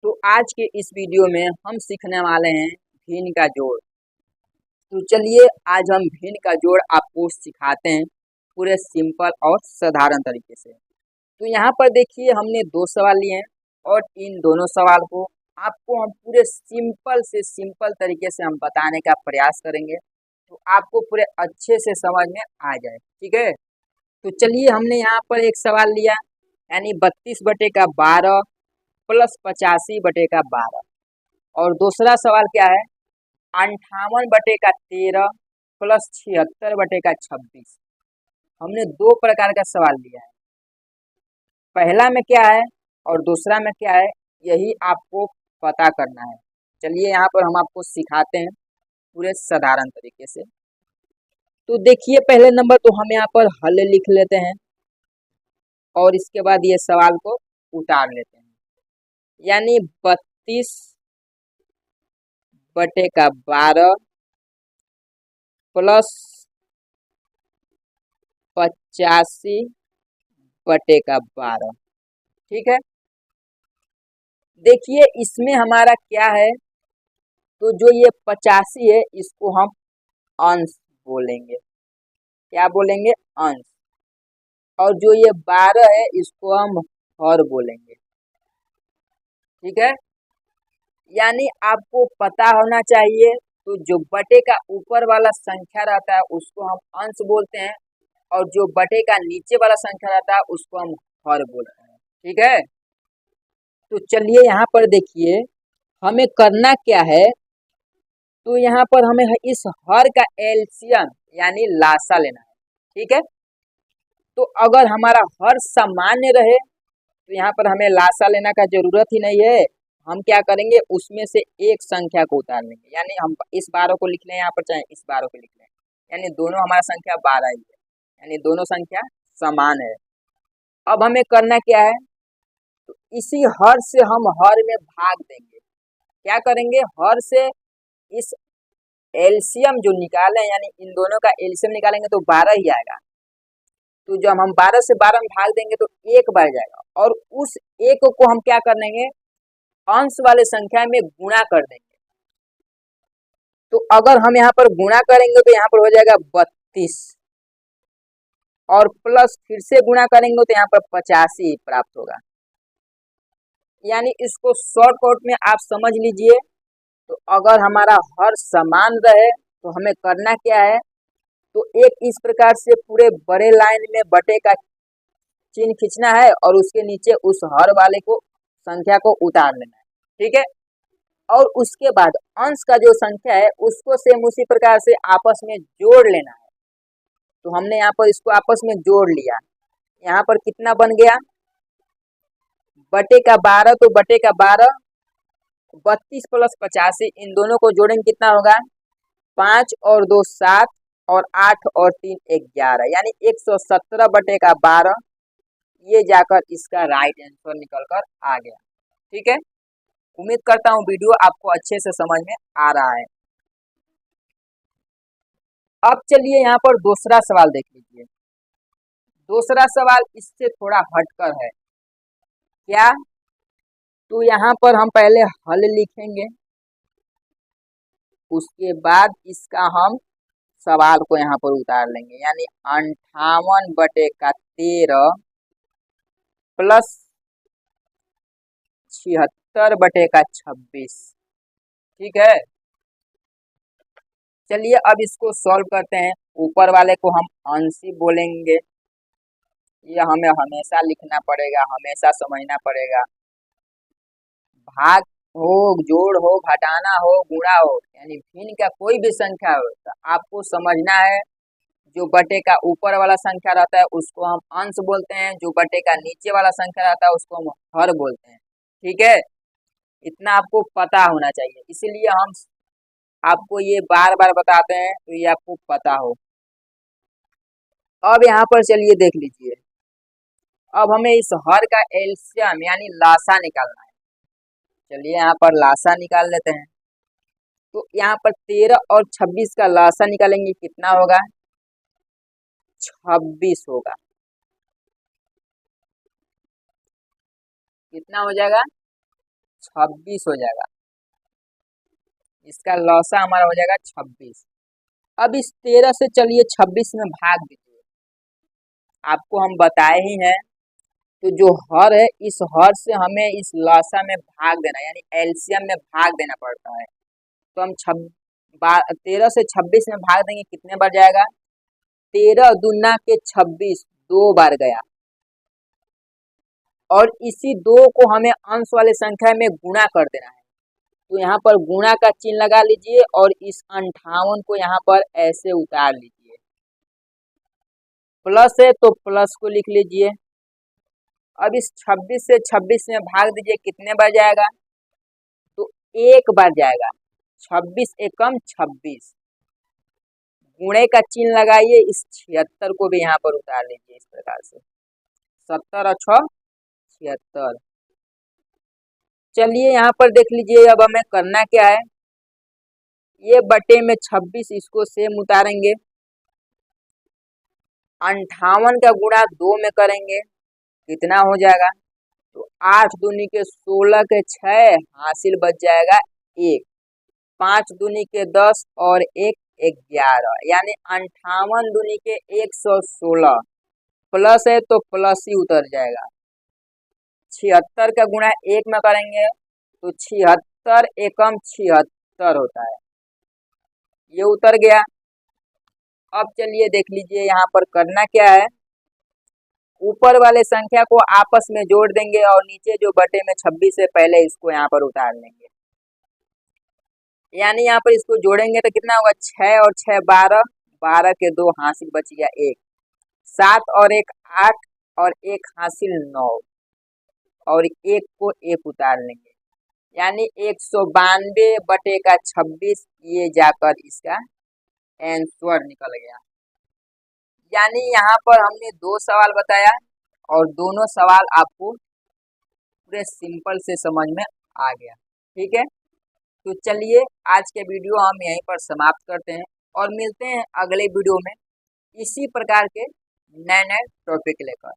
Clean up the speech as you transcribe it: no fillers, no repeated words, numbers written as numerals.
तो आज के इस वीडियो में हम सीखने वाले हैं भिन्न का जोड़। तो चलिए आज हम भिन्न का जोड़ आपको सिखाते हैं पूरे सिंपल और साधारण तरीके से। तो यहाँ पर देखिए हमने दो सवाल लिए हैं और इन दोनों सवाल को आपको हम पूरे सिंपल से सिंपल तरीके से हम बताने का प्रयास करेंगे तो आपको पूरे अच्छे से समझ में आ जाए। ठीक है, तो चलिए हमने यहाँ पर एक सवाल लिया यानी 32/12 प्लस 85/12 और दूसरा सवाल क्या है 58/13 प्लस 76/26। हमने दो प्रकार का सवाल लिया है, पहला में क्या है और दूसरा में क्या है यही आपको पता करना है। चलिए यहाँ पर हम आपको सिखाते हैं पूरे साधारण तरीके से। तो देखिए पहले नंबर तो हम यहाँ पर हल लिख लेते हैं और इसके बाद ये सवाल को उतार लेते हैं। यानी 32/12 प्लस 85/12। ठीक है, देखिए इसमें हमारा क्या है, तो जो ये 85 है इसको हम अंश बोलेंगे। क्या बोलेंगे? अंश। और जो ये 12 है इसको हम हर बोलेंगे। ठीक है, यानी आपको पता होना चाहिए तो जो बटे का ऊपर वाला संख्या रहता है उसको हम अंश बोलते हैं और जो बटे का नीचे वाला संख्या रहता है उसको हम हर बोलते हैं। ठीक है, तो चलिए यहाँ पर देखिए हमें करना क्या है, तो यहाँ पर हमें इस हर का एलसीएम यानी लासा लेना है। ठीक है, तो अगर हमारा हर सामान्य रहे तो यहाँ पर हमें लासा लेना का जरूरत ही नहीं है। हम क्या करेंगे उसमें से एक संख्या को उतार लेंगे, यानी हम इस 12 को लिख लें यहाँ पर, चाहे इस 12 को लिख लें, यानी दोनों हमारा संख्या 12 ही है, यानी दोनों संख्या समान है। अब हमें करना क्या है, तो इसी हर से हम हर में भाग देंगे। क्या करेंगे, हर से इस एलसीएम जो निकाले यानी इन दोनों का एलसीएम निकालेंगे तो 12 ही आएगा। तो जब हम 12 से 12 में भाग देंगे तो एक बढ़ जाएगा और उस एक को हम क्या कर देंगे अंश वाले संख्या में गुणा कर देंगे। तो अगर हम यहाँ पर गुणा करेंगे तो यहाँ पर हो जाएगा 32 और प्लस फिर से गुणा करेंगे तो यहाँ पर 85 प्राप्त होगा। यानी इसको शॉर्टकट में आप समझ लीजिए, तो अगर हमारा हर समान रहे तो हमें करना क्या है, तो एक इस प्रकार से पूरे बड़े लाइन में बटे का चिन्ह खींचना है और उसके नीचे उस हर वाले को संख्या को उतार लेना है। ठीक है, और उसके बाद अंश का जो संख्या है उसको सेम उसी प्रकार से आपस में जोड़ लेना है। तो हमने यहाँ पर इसको आपस में जोड़ लिया, यहाँ पर कितना बन गया बटे का 12, तो बटे का 12 32 प्लस 85, इन दोनों को जोड़ेंगे कितना होगा 5 और 2 7 और 8 और 3 11, यानी 117/12 ये जाकर इसका राइट आंसर निकल कर आ गया। ठीक है, उम्मीद करता हूँ वीडियो आपको अच्छे से समझ में आ रहा है। अब चलिए यहाँ पर दूसरा सवाल देख लीजिए। दूसरा सवाल इससे थोड़ा हटकर है। क्या, तो यहाँ पर हम पहले हल लिखेंगे, उसके बाद इसका हम सवाल को यहाँ पर उतार लेंगे, यानी 58/13 प्लस 76/26। ठीक है, चलिए अब इसको सॉल्व करते हैं। ऊपर वाले को हम अंश ही बोलेंगे, ये हमें हमेशा लिखना पड़ेगा, हमेशा समझना पड़ेगा। भाग हो, जोड़ हो, घटाना हो, गुणा हो, यानी भिन्न का कोई भी संख्या हो तो आपको समझना है जो बटे का ऊपर वाला संख्या रहता है उसको हम अंश बोलते हैं, जो बटे का नीचे वाला संख्या रहता है उसको हम हर बोलते हैं। ठीक है, इतना आपको पता होना चाहिए, इसीलिए हम आपको ये बार बार बताते हैं तो ये आपको पता हो। अब यहाँ पर चलिए देख लीजिए, अब हमें इस हर का एलसीएम यानी लासा निकालना है। चलिए यहाँ पर लासा निकाल लेते हैं। तो यहाँ पर 13 और 26 का लासा निकालेंगे कितना होगा 26 होगा। कितना हो जाएगा 26 हो जाएगा। इसका लौसा हमारा हो जाएगा 26। अब इस 13 से चलिए 26 में भाग दीजिए। आपको हम बताए ही हैं, तो जो हर है इस हर से हमें इस लौसा में भाग देना, यानी एलसीएम में भाग देना पड़ता है। तो हम 13 से 26 में भाग देंगे, कितने बार जाएगा? 13 दूना के 26, 2 बार गया। और इसी 2 को हमें अंश वाले संख्या में गुणा कर देना है। तो यहाँ पर गुणा का चिन्ह लगा लीजिए और इस 58 को यहाँ पर ऐसे उतार लीजिए। प्लस है तो प्लस को लिख लीजिए। अब इस 26 से 26 में भाग दीजिए, कितने बार जाएगा? तो 1 बार जाएगा। 26 एकम 26। गुणे का चिन्ह लगाइए, इस 76 को भी यहाँ पर उतार लीजिए इस प्रकार से। 70 और 6 76। चलिए यहाँ पर देख लीजिए, अब हमें करना क्या है, ये बटे में 26 इसको सेम उतारेंगे। 58 का गुणा 2 में करेंगे, कितना हो जाएगा? तो 8 दूनी के 16 के 6 हासिल बच जाएगा 1। 5 दूनी के 10 और 1 11, यानी 58 दूनी के 116। प्लस है तो प्लस ही उतर जाएगा। 76 का गुणा 1 में करेंगे तो 76 एकम 76 होता है, ये उतर गया। अब चलिए देख लीजिए यहाँ पर करना क्या है, ऊपर वाले संख्या को आपस में जोड़ देंगे और नीचे जो बटे में 26 है पहले इसको यहाँ पर उतार लेंगे। यानी यहाँ पर इसको जोड़ेंगे तो कितना होगा? 6 और 6 12, 12 के 2 हासिल बच गया 1। 7 और 1 8 और 1 हासिल 9, और 1 को 1 उतार लेंगे, यानी 192 बटे का 26, ये जाकर इसका आंसर निकल गया। यानी यहाँ पर हमने 2 सवाल बताया और दोनों सवाल आपको पूरे सिंपल से समझ में आ गया। ठीक है, तो चलिए आज के वीडियो हम यहीं पर समाप्त करते हैं और मिलते हैं अगले वीडियो में इसी प्रकार के नए नए टॉपिक लेकर।